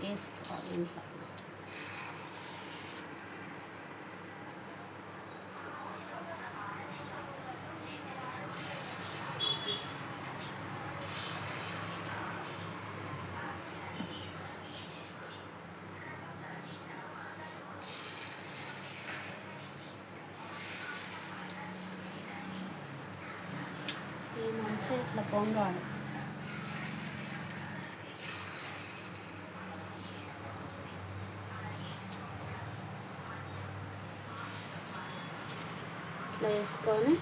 వేసుకోవాలి ఇంట్లో. మంచిగా ఇట్లా పొంగాలి. ఇట్లా వేసుకొని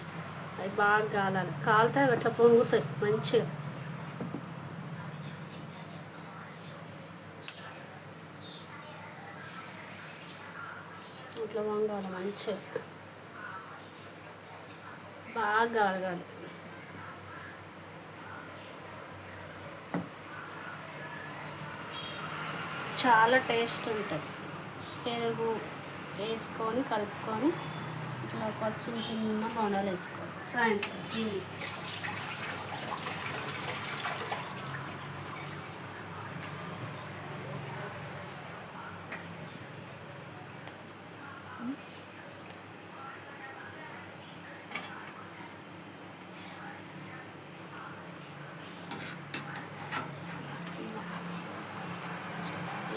అవి బాగా కాలాలి. కాలితే అట్లా పొంగుతాయి మంచిగా. ఇట్లా వంగాలి మంచిగా, బాగా కాలగాలి. చాలా టేస్ట్ ఉంటుంది. పెరుగు వేసుకొని కలుపుకొని ఇట్లా ఒక చిన్న చిన్న బొండాలు వేసుకోవాలి సాయంత్రం ఈవినింగ్.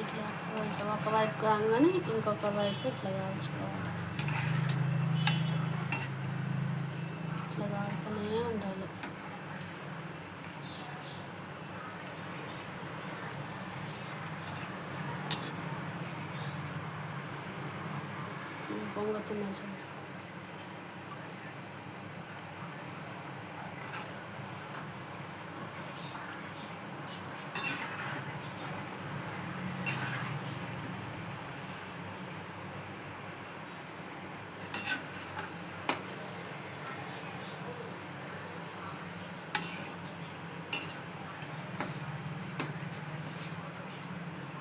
ఇట్లా ఒకవైపు కాగానే ఇంకొక వైపు ఇట్లా కాల్చుకోవాలి. ఇట్లా కాలుతూనే ఉండాలి. పొంగుతున్నా చూడండి.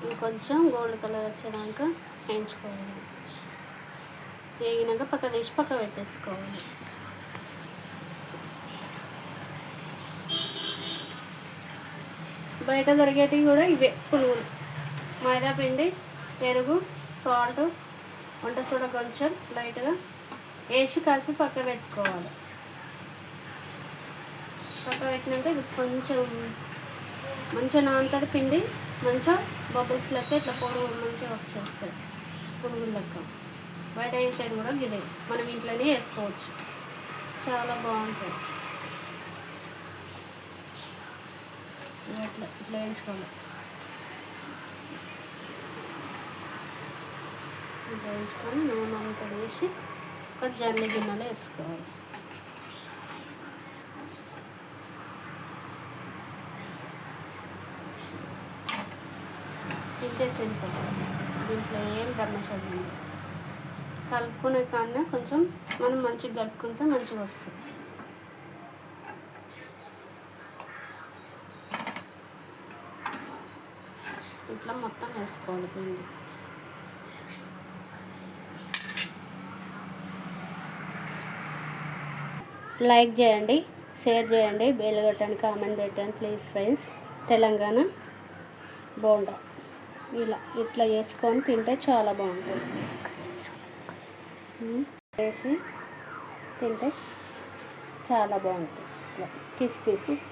ఇంకొంచెం గోల్డ్ కలర్ వచ్చేదాకా వేయించుకోవాలి. వేగినాక పక్క తీసి పక్క పెట్టేసుకోవాలి. బయట దొరికేటివి కూడా ఇవే పునుగులు. మైదా పిండి, పెరుగు, సాల్ట్, వంట సోడా కొంచెం లైట్గా వేసి కలిపి పక్క పెట్టుకోవాలి. పక్క పెట్టినాక ఇది కొంచెం మంచిగా నానుతుంది పిండి. మంచిగా బబుల్స్ లెక్క ఇట్లా పొడుగు మంచిగా వచ్చేస్తాయి పునుగులు లెక్క. బయట వేసేది కూడా గిదే, మనం ఇంట్లోనే వేసుకోవచ్చు. చాలా బాగుంటుంది. ఇట్లా ఇట్లా వేయించుకోవాలి. ఇట్లా వేయించుకొని నూనె అంతా వేసి ఒక జల్లి గిన్నెలో వేసుకోవాలి. ఇంతే సింపుల్. దీంట్లో ఏం బ్రహ్మచర్యం లేదు. కలుపుకునే కాడనే కొంచెం మనం మంచిగా కలుపుకుంటే మంచిగా వస్తుంది. ఇట్లా మొత్తం వేసుకోవాలి పిండి. లైక్ చేయండి, షేర్ చేయండి, బెల్ కొట్టండి, కామెంట్ పెట్టండి ప్లీజ్ ఫ్రెండ్స్. తెలంగాణ బోండా ఇట్లా వేసుకొని తింటే చాలా బాగుంటుంది. వేసి తింటే చాలా బాగుంటుంది. Kiss kiss